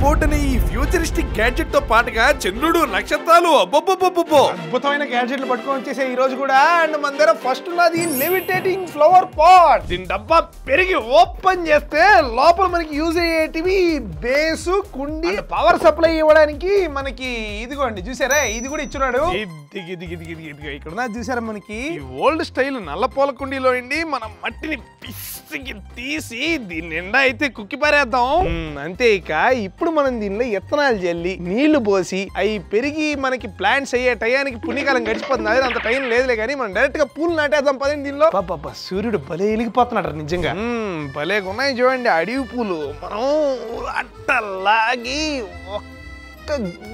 Boat అనే ఈ futuristic gadget తో పాటుగా చంద్రుడు నక్షత్రాలు అబ్బబ్బబ్బబ్బో అద్భుతమైన గ్యాడ్జెట్లు పట్టుకొని వచ్చేసే ఈ రోజు కూడా. అండ్ మన దగ్గర ఫస్ట్ ఉన్నది లెవిటేటింగ్ ఫ్లవర్ పాట్. దీని డబ్బా పెరిగి ఓపెన్ చేస్తే లోపల మనకి యూజ్ అయ్యేటివి బేసు, కుండి, పవర్ సప్లై ఇవ్వడానికి మనకి ఇదిగోండి చూసారా, ఇది కూడా ఇచ్చున్నాడు. ఇక్కడ చూసారా మనకి ఓల్డ్ స్టైల్ నల్ల పూల కుండీలో మనం మట్టిని పిసికి తీసి దీని నిండా అయితే కుక్కి పారేద్దాం. అంతే. ఇక ఇప్పుడు మనం దీనిలో ఇత్తనాలు జల్లి నీళ్లు పోసి అవి పెరిగి మనకి ప్లాంట్స్ అయ్యే టయానికి పుణ్యకాలం గడిచిపోతుంది. అదే అంత టైం లేదులే కానీ మనం డైరెక్ట్ గా పూలు నాటేద్దాం పదండి. దీనిలో సూర్యుడు భలే వెలిగిపోతున్నాడు నిజంగా. భలేగా ఉన్నాయి చూడండి అడవి పూలు. మనం అట్టలాగి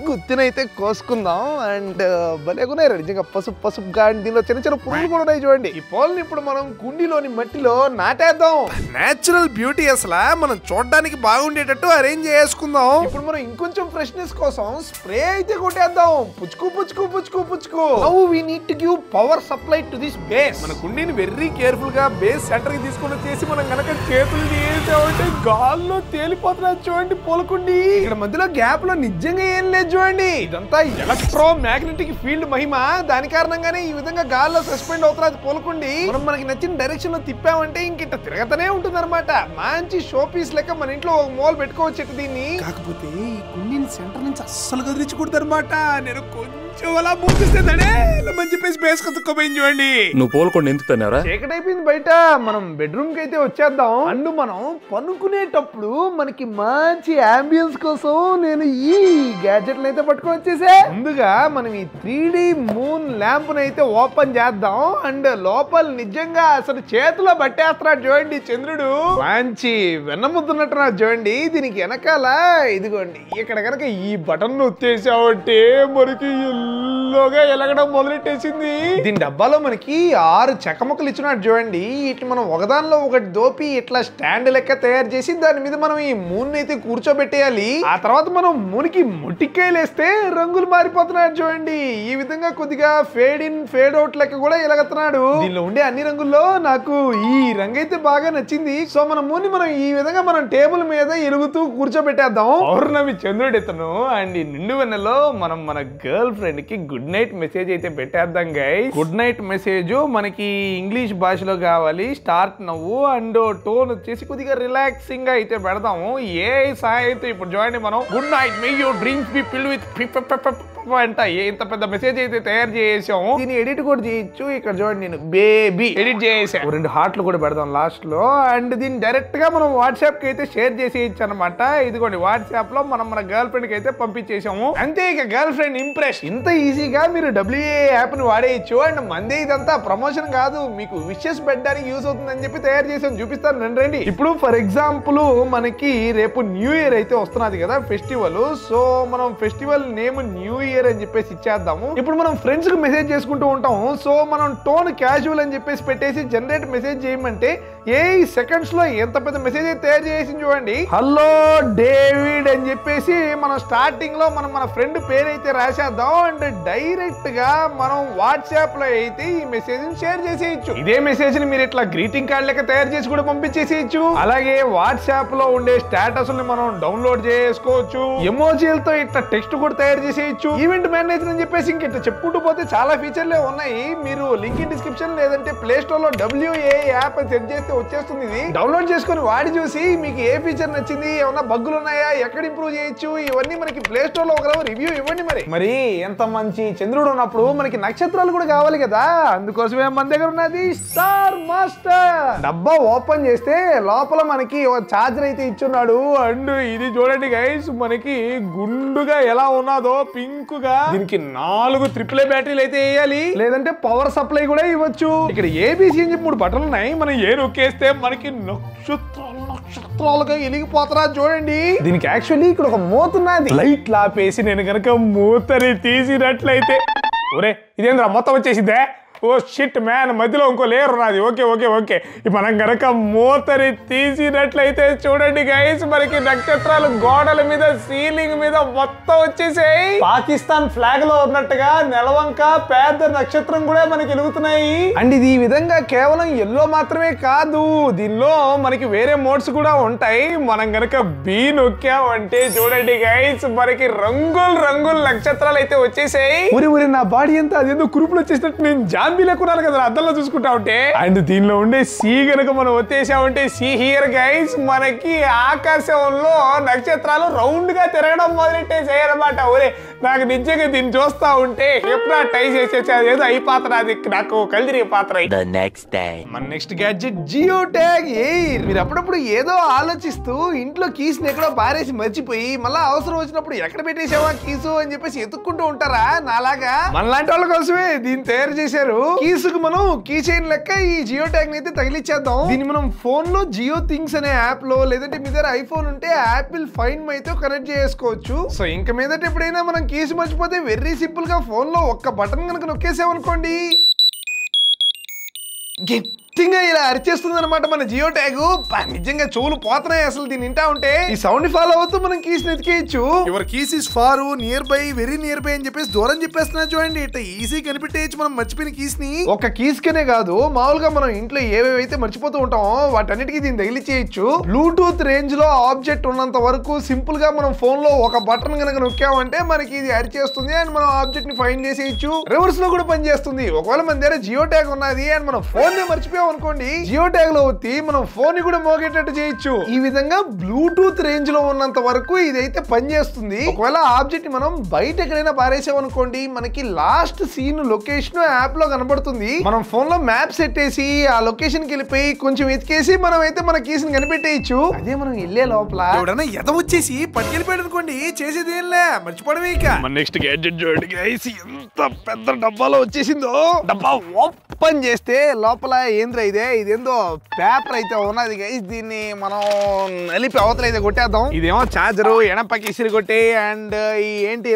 గుత్తినైతే కోసుకుందాం. అండ్ భలేకున్నాయి నిజంగా పసుపు పసుపు గాడి. దీనిలో చిన్న చిన్న పురుగులు కూడా ఉన్నాయి చూడండి. ఈ పూలని ఇప్పుడు మనం కుండీలోని మట్టిలో నాటేద్దాం. నేచురల్ బ్యూటీ అసలు మనం చూడడానికి బాగుండేటట్టు అరేంజ్ చేసుకుందాం. ఇప్పుడు మనం ఇంకొంచెం ఫ్రెష్నెస్ కోసం స్ప్రే అయితే కొట్టేద్దాం. పుచ్చుకు పుచ్చుకు పుచ్చుకు పుచ్చుకు. Now we need to give power supply to this base. మన కుండీని వెరీ కేర్ఫుల్ గా బేస్ సెంటర్ కి తీసుకొని వచ్చేసి మనం కనుక చేతులు చేసామంటే గాల్లో తేలిపోతున్నది చూడండి పూలకుండి. ఇక్కడ మధ్యలో గ్యాప్ లో నిజంగా ఏం లేదు చూడండి. ఇదంతా ఎలక్ట్రో మ్యాగ్నెటిక్ ఫీల్డ్ మహిమ. దాని కారణంగానే ఈ విధంగా గాల్లో సస్పెండ్ అవుతున్నది పూలకుండి. మనం మనకి నచ్చిన డైరెక్షన్ లో తిప్పామంటే ఇంకిట తిరగతనే ఉంటుంది అనమాట. మంచి షో పీస్ లెక్క మన ఇంట్లో ఒక మూల పెట్టుకోవచ్చు దీన్ని. కాకపోతే ఈ కుండీని సెంటర్ నుంచి అస్సలు కదిలించకూడదు అనమాట. నేను కొంచెం అలా మూపిస్తేనే మంచి పీస్ బేస్ కతుక్కోపోయింది చూడండి. నువ్వు పూలకుండా ఎందుకు తన్నారా? చీకటి అయిపోయింది బయట. మనం బెడ్రూమ్ కి అయితే వచ్చేద్దాం. అండ్ మనం పనుకునేటప్పుడు మనకి మంచి అంబియన్స్ కోసం నేను ఈ గ్యాడ్జెట్లు అయితే పట్టుకొని వచ్చేసా. ముందుగా మనం ఈ 3D మూన్ ల్యాంప్ అయితే ఓపెన్ చేద్దాం. అండ్ లోపల నిజంగా అసలు చేతిలో పట్టేస్తున్నాడు చూడండి చంద్రుడు. మంచి వెన్నముద్దున్నట్టున్నాడు చూడండి. దీనికి వెనకాల ఇదిగోండి ఇక్కడ కనుక ఈ బటన్ నొత్తేసావంటే మనకి ఎల్లోగా ఎలగడం మొదలెట్టేసింది. దీని డబ్బాలో మనకి 6 చెక్కముక్కలు ఇచ్చినట్టు చూడండి. ఇట్లా మనం ఒకదానిలో ఒకటి దోపి ఇట్లా స్టాండ్ లెక్క తయారు చేసి దాని మీద మనం ఈ మూన్ అయితే కూర్చోబెట్టేయాలి. ఆ తర్వాత మనం మూనికి మొట్టికాయలు వేస్తే రంగులు మారిపోతున్నాడు చూడండి. ఈ విధంగా కొద్దిగా ఫేడ్ ఇన్ ఫేడ్ అవుట్ లెక్క కూడా ఎలగతున్నాడు. దీనిలో ఉండే అన్ని రంగుల్లో నాకు ఈ రంగు అయితే బాగా నచ్చింది. సో మన మూని మనం ఈ విధంగా మనం టేబుల్ మీద ఎలుగుతూ కూర్చోబెట్టేద్దాం. పౌర్ణమి చంద్రుడు ఇతను. అండ్ ఈ నిండు వెన్నెలో మనం మన గర్ల్ ఫ్రెండ్ కి గుడ్ నైట్ మెసేజ్ అయితే పెట్టేద్దాం గైస్. గుడ్ నైట్ మెసేజ్ మనకి ఇంగ్లీష్ భాషలో కావాలి. స్టార్ట్ నవ్వు అండ్ టోన్ వచ్చేసి కొద్దిగా రిలాక్సింగ్ గా అయితే పెడతాము. ఏ సాయంతో ఇప్పుడు చూడండి మనం good night May your dreams be filled with అంట ఇంత పెద్ద మెసేజ్ అయితే తయారు చేసాము. దీన్ని ఎడిట్ కూడా చేయొచ్చు. ఇక్కడ చూడండి నేను బేబీ ఎడిట్ చేసా. 2 హార్ట్లు కూడా పెడదాం లాస్ట్ లో. అండ్ దీన్ని డైరెక్ట్ గా మనం వాట్సాప్ కి అయితే షేర్ చేసేయచ్చు అనమాట. ఇదిగోండి వాట్సాప్ లో మనం మన గర్ల్ ఫ్రెండ్ కి అయితే పంపించేసాము. అంతే. ఇక గర్ల్ ఫ్రెండ్ ఇంప్రెస్. ఇంత ఈజీగా మీరు WA యాప్ ని వాడేయచ్చు. అండ్ మందే ఇదంతా ప్రమోషన్ కాదు, మీకు విషెస్ పెట్టడానికి యూస్ అవుతుందని చెప్పి తయారు చేసాం. చూపిస్తాను రండి. ఇప్పుడు ఫర్ ఎగ్జాంపుల్ మనకి రేపు న్యూ ఇయర్ అయితే వస్తున్నది కదా ఫెస్టివల్. సో మనం ఫెస్టివల్ నేమ్ న్యూ ఇయర్ అని చెప్పేసి ఇచ్చేద్దాము. ఇప్పుడు మనం ఫ్రెండ్స్ కి మెసేజ్ చేసుకుంటూ ఉంటాం. సో మనం టోన్ క్యాజువల్ అని చెప్పేసి పెట్టేసి జనరేట్ మెసేజ్ చేయమంటే ఏ సెకండ్స్ లో ఎంత పెద్ద మెసేజ్ అయితే తయారు చేసి చూడండి. హలో డేవిడ్ అని చెప్పేసి మనం స్టార్టింగ్ లో మనం మన ఫ్రెండ్ పేరు అయితే రాసేద్దాం. అండ్ డైరెక్ట్ గా మనం వాట్సాప్ లో అయితే ఈ మెసేజ్ షేర్ చేసేయచ్చు. ఇదే మెసేజ్ ని మీరు ఇట్లా గ్రీటింగ్ కార్డ్ లెక్క తయారు చేసి కూడా పంపించేసేయచ్చు. అలాగే వాట్సాప్ లో ఉండే స్టేటస్ ని మనం డౌన్లోడ్ చేసుకోవచ్చు. ఎమోజీలతో ఇట్లా టెక్స్ట్ కూడా తయారు చేసేయచ్చు. ఈవెంట్ మేనేజర్ అని చెప్పేసి ఇంక చెప్పుకుంటూ పోతే చాలా ఫీచర్లే ఉన్నాయి. మీరు లింక్ ఇన్ డిస్క్రిప్షన్ లేదంటే ప్లే స్టోర్ లో WA యాప్ అని సెట్ చేస్తే వచ్చేస్తుంది. ఇది డౌన్లోడ్ చేసుకొని వాడి చూసి మీకు ఏ ఫీచర్ నచ్చింది, ఏమన్నా బగ్గులు ఉన్నాయా, ఎక్కడ ఇంప్రూవ్ చేయొచ్చు, ఇవన్నీ మనకి ప్లే స్టోర్ లో ఒక రివ్యూ ఇవ్వండి. మరి ఎంత మంచి చంద్రుడు ఉన్నప్పుడు మనకి నక్షత్రాలు కూడా కావాలి కదా. అందుకోసమే మన దగ్గర ఉన్నది స్టార్ మాస్టర్. డబ్బా ఓపెన్ చేస్తే లోపల మనకి ఒక చార్జర్ అయితే ఇచ్చున్నాడు. అండ్ ఇది చూడండి గైస్ మనకి గుండుగా ఎలా ఉన్నదో పింక్ గా. దీనికి 4 AAA బ్యాటరీలు అయితే వేయాలి, లేదంటే పవర్ సప్లై కూడా ఇవ్వచ్చు. ఇక్కడ ABC అని చెప్పి 3 బటన్లు ఉన్నాయి. మనం ఏ నొక్కేస్తే మనకి నక్షత్రాలుగా వెలిగిపోతారా చూడండి. దీనికి యాక్చువల్లీ ఇక్కడ ఒక మూతున్నది. లైట్ లాపేసి నేను కనుక మూతని తీసినట్లయితే ఒరే ఇదేంద్రా మొత్తం వచ్చేసిందే. ఓ షిట్ మ్యాన్, మధ్యలో ఇంకో లేయర్ ఉన్నది. ఓకే ఓకే ఓకే, మనం గనక మూతని తీసినట్లయితే చూడండి గైస్, మనకి నక్షత్రాలు గోడల మీద, సీలింగ్ మీద మొత్తం వచ్చేసాయి. పాకిస్తాన్ ఫ్లాగ్ లో ఉన్నట్టుగా నెలవంక పెద్ద నక్షత్రం కూడా మనకి వెలుగుతున్నాయి. అండ్ ఇది ఈ విధంగా కేవలం ఎల్లో మాత్రమే కాదు, దీనిలో మనకి వేరే మోడ్స్ కూడా ఉంటాయి. మనం గనక బీ నొక్కామంటే చూడండి గైస్, మనకి రంగులు రంగులు నక్షత్రాలు అయితే వచ్చేసాయి. ఊరి నా బాడీ అంతా అదేదో కురుపులు వచ్చేసినట్టు నేను జాంబీ లేకున్నాను కదా అద్దంలో చూసుకుంటా ఉంటే. అండ్ దీనిలో ఉండే సీ గనక మనం వచ్చేసామంటే సీ హియర్ గైస్, మనకి ఆకాశంలో నక్షత్రాలు రౌండ్ గా తిరగడం మొదలెట్టేసాయి అనమాట. ఒరే నాకు నిజంగా దీన్ని చూస్తా ఉంటే హిప్నాటైజ్ చేసేసి అదేదో అయిపోతున్నది, నాకు కలిదిరిగే పాత్ర. మన next gadget geo tag air. మీరు అప్పుడప్పుడు ఏదో ఆలోచిస్తూ ఇంట్లో కీస్ ని ఎక్కడో పారేసి మర్చిపోయి మళ్ళా అవసరం వచ్చినప్పుడు ఎక్కడ పెట్టేసావా కీసు అని చెప్పేసి ఎత్తుక్కుంటూ ఉంటారా? నాలాగా మనలాంటి వాళ్ళ కోసమే దీన్ని తయారు చేశారు. కీసుకు మనం కీ చైన్ లెక్క ఈ జియో ట్యాగ్ ని అయితే తగిలిచ్చేద్దాం. దీన్ని మనం ఫోన్ లో జియో థింగ్స్ అనే యాప్ లో, లేదంటే మీ దగ్గర ఐఫోన్ ఉంటే యాపిల్ ఫైండ్ మై తో కనెక్ట్ చేసుకోవచ్చు. సో ఇంకా మీదట ఎప్పుడైనా మనం కీస్ మర్చిపోతే వెరీ సింపుల్ గా ఫోన్ లో ఒక్క బటన్ కనుక నొక్కేసామనుకోండి, గట్టిగా ఇలా అరిచేస్తుంది అనమాట మన జియో ట్యాగ్. నిజంగా చెవులు పోతున్నాయి అసలు దీన్ని వింటా ఉంటే. ఈ సౌండ్ ఫాలో అవుతూ మనం కీస్ ఎతికేయచ్చు. Your keys is far, nearby, very nearby అని చెప్పేసి దూరం చెప్పేస్తున్నా చూడండి. ఇట్లా ఈజీ కనిపెట్టేయచ్చు మనం మర్చిపోయిన కీస్ ని. ఒక కీస్ కనే కాదు, మామూలుగా మనం ఇంట్లో ఏవేవైతే మర్చిపోతూ ఉంటామో వాటన్నిటికీ దీన్ని తగిలిచేయచ్చు. బ్లూటూత్ రేంజ్ లో ఆబ్జెక్ట్ ఉన్నంత వరకు సింపుల్ గా మనం ఫోన్ లో ఒక బటన్ కనుక నొక్కామంటే మనకి ఇది అరిచేస్తుంది అండ్ మనం ఆబ్జెక్ట్ ని ఫైండ్ చేసేయచ్చు. రివర్స్ లో కూడా పనిచేస్తుంది. ఒకవేళ మన దగ్గర జియో ట్యాగ్ ఉన్నది అండ్ మనం ఫోన్ నే మర్చిపోయాం అనుకోండి, జియో ట్యాగ్ లో వచ్చి మనం ఫోన్ ని కూడా మోగేటట్టు చేయొచ్చు. ఈ విధంగా బ్లూటూత్ రేంజ్ లో ఉన్నంత వరకు ఇదైతే పనిచేస్తుంది. ఒకవేళ ఆబ్జెక్ట్ మనం బయట ఎక్కడైనా పారేసాం అనుకోండి, మనకి లాస్ట్ సీన్ లొకేషన్ యాప్ లో కనబడుతుంది. మనం ఫోన్ లో మ్యాప్ సెట్ చేసి ఆ లొకేషన్ కి వెళ్ళిపోయి కొంచెం ఎతికేసి మనం అయితే మన కీస్ ని కనిపెట్టేయచ్చు. అదే మనం వెళ్ళే లోపల ఎవడన్నా ఎద వచ్చేసి పట్టుకెళ్ళిపోయాడు అనుకోండి, చేసేది ఏం లే, మర్చిపోవడమే. ఇక మన నెక్స్ట్ గ్యాడ్జెట్ చూడండి గైస్, ఎంత పెద్ద డబ్బాలో వచ్చేసిందో. డబ్బా ఓపెన్ చేస్తే లోపల ఏంద్రా ఇదేందో పేపర్ అయితే ఉన్నది గైస్. దీన్ని మనం నలిపి అవతల అయితే కొట్టేద్దాం. ఇదేమో చార్జరు, ఎనపకి ఇసిరి కొట్టే అండ్ ఈ ఏంటి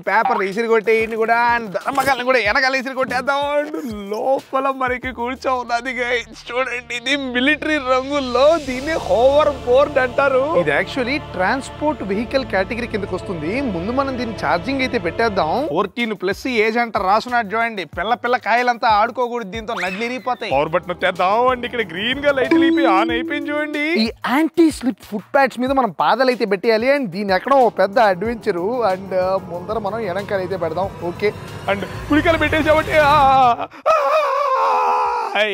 పేపర్ ఇసిరి కొట్టే ఇన్ని కూడా అండ్ ధర్మకాలను కూడా వెనకాల ఇసిరి కొట్టేద్దాం. అండ్ లోపల మనకి కూర్చో ఉన్నది గైస్ చూడండి, ఇది మిలిటరీ రంగుల్లో, దీన్ని హోవర్ బోర్డ్ అంటారు. ఇది యాక్చువల్లీ ట్రాన్స్పోర్ట్ వెహికల్ కేటగిరీ కిందకి వస్తుంది. ముందు మనం దీన్ని ఛార్జింగ్ అయితే పెట్టేద్దాం. 14+ ఏజ్ అంట రాసున్నట్టు చూడండి. పిల్ల కాయలంతా ఆడుకోకూడదు, దీంతో నడ్లు ఇరిగిపోతాయి. పవర్ బటన్ తెద్దాం అండ్ ఇక్కడ గ్రీన్ గా లైట్ వెళ్ళిపోయి ఆన్ అయిపోయింది చూడండి. ఈ యాంటీ స్లిప్ ఫుట్ ప్యాడ్స్ మీద మనం పాదాలు అయితే పెట్టేయాలి అండ్ దీని ఎక్కడో పెద్ద అడ్వెంచరు. అండ్ ముందర మనం ఎడంకాలు అయితే పెడదాం. ఓకే, అండ్ కుడికాలు పెట్టేసామంటే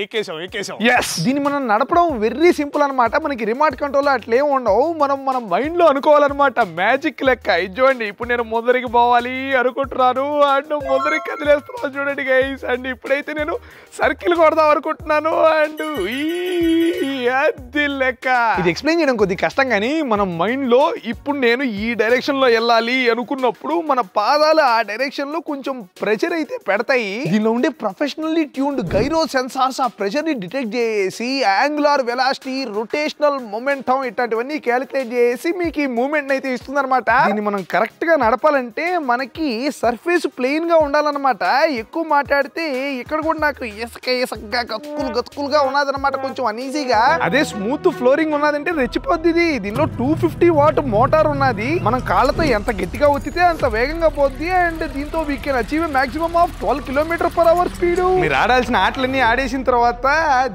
ఎక్కేసాం. దీన్ని మనం నడపడం వెరీ సింపుల్ అనమాట. మనకి రిమోట్ కంట్రోల్ అట్లే ఉండవు, మన మైండ్ లో అనుకోవాలన్నమాట, మ్యాజిక్ లెక్క. ఇది చూడండి, ఇప్పుడు నేను ముందరికి పోవాలి అనుకుంటున్నాను అండ్ ముందరికి కదిలేస్తున్నాను చూడండి గైస్. అండ్ ఇప్పుడైతే నేను సర్కిల్ కొడదాం అనుకుంటున్నాను అండ్ అది లెక్క. ఇది ఎక్స్ప్లెయిన్ చేయడం కొద్దిగా కష్టం కానీ మన మైండ్ లో ఇప్పుడు నేను ఈ డైరెక్షన్ లో వెళ్ళాలి అనుకున్నప్పుడు మన పాదాలు ఆ డైరెక్షన్ లో కొంచెం ప్రెషర్ అయితే పెడతాయి. దీనిలో ఉండే ప్రొఫెషనల్లీ ట్యూన్డ్ గైరో సెన్సార్స్ ఆ ప్రెషర్ ని డిటెక్ట్ చేసి యాంగులర్ వెలాసిటీ, రొటేషనల్ మొమెంటం ఇట్లాంటివన్నీ క్యాలిక్యులేట్ చేసి మీకు ఈ మూవ్మెంట్ అయితే ఇస్తుంది అనమాట. దీన్ని మనం కరెక్ట్ గా నడపాలంటే మనకి సర్ఫేస్ ప్లెయిన్ గా ఉండాలన్నమాట. ఎక్కువ మాట్లాడితే ఇక్కడ కూడా నాకు ఇసుకగా గతుకులుగా ఉన్నది అనమాట, కొంచెం అనీజీగా. అదే స్మూత్ ఫ్లోరింగ్ ఉన్నదంటే రెచ్చిపోద్ది. దీనిలో 250 వాట్ మోటార్ ఉన్నది. మనం కాళ్ళతో ఎంత గట్టిగా ఒత్తితే అంత వేగంగా పోద్ది అండ్ దీంతో we can achieve maximum of 12 km/h speed. మీరు ఆడాల్సిన ఆటలన్నీ ఆడేసిన తర్వాత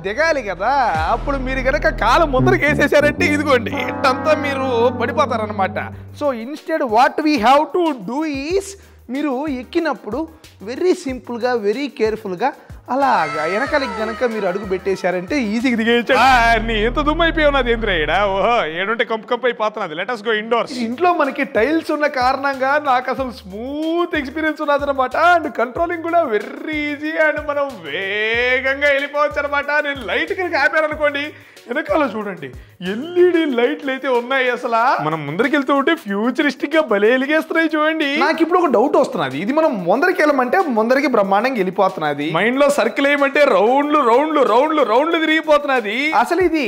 దిగాలి కదా, అప్పుడు మీరు కనుక కాలు ముందరికి వేసేసారంటే ఇదిగోండి ఇట్టంతా మీరు పడిపోతారనమాట. So instead what we have to do is, మీరు ఎక్కినప్పుడు వెరీ సింపుల్గా, వెరీ కేర్ఫుల్గా అలాగా వెనకాలకి గనక మీరు అడుగు పెట్టేశారంటే ఈజీగా దిగేయచ్చు. ఎంత దుమ్ము అయిపోయి ఉన్నది ఏంద్రా ఈడ, ఓహో ఏడుంటే కంపు అయిపోతున్నది. Let us go indoors. ఇంట్లో మనకి టైల్స్ ఉన్న కారణంగా నాకు అసలు స్మూత్ ఎక్స్పీరియన్స్ ఉన్నది అనమాట అండ్ కంట్రోలింగ్ కూడా వెరీ ఈజీ అండ్ మనం వేగంగా వెళ్ళిపోవచ్చు అనమాట. నేను లైట్ కనుక ఆపాను అనుకోండి, వెనకాల చూడండి ఎల్ఈడి లైట్లు అయితే ఉన్నాయి. అసలు మనం ముందరికి వెళ్తూ ఉంటే ఫ్యూచరిస్టిక్ గా భలే వెలిగేస్తున్నాయి చూడండి. నాకు ఇప్పుడు ఒక డౌట్ వస్తున్నది, ఇది మనం ముందరికి వెళ్ళమంటే ముందరికి బ్రహ్మాండంగా వెళ్ళిపోతున్నది, మైండ్ లో సర్కిల్ ఏమంటే రౌండ్లు తిరిగిపోతున్నది. అసలు ఇది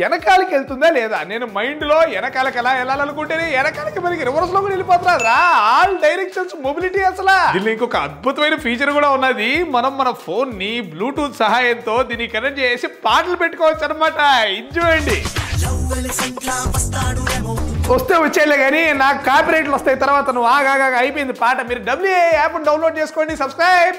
వెనకాలకి వెళ్తుందా లేదా? నేను మైండ్ లో వెనకాలకి ఎలా వెళ్ళాలనుకుంటేనే వెనకాలకి మనకి రివర్స్ లో కూడా వెళ్ళిపోతున్నా. All directions mobility. అసలు దీనిలో ఇంకొక అద్భుతమైన ఫీచర్ కూడా ఉన్నది. మనం మన ఫోన్ ని బ్లూటూత్ సహాయంతో దీన్ని కనెక్ట్ చేసి పాటలు పెట్టుకోవచ్చు అనమాట. ఇది చూడండి. వస్తే వచ్చేలే కానీ నాకు కాపీరైట్లు వస్తాయి తర్వాత. నువ్వు ఆగా అయిపోయింది పాట. మీరు WA యాప్ డౌన్లోడ్ చేసుకోండి. సబ్స్క్రైబ్.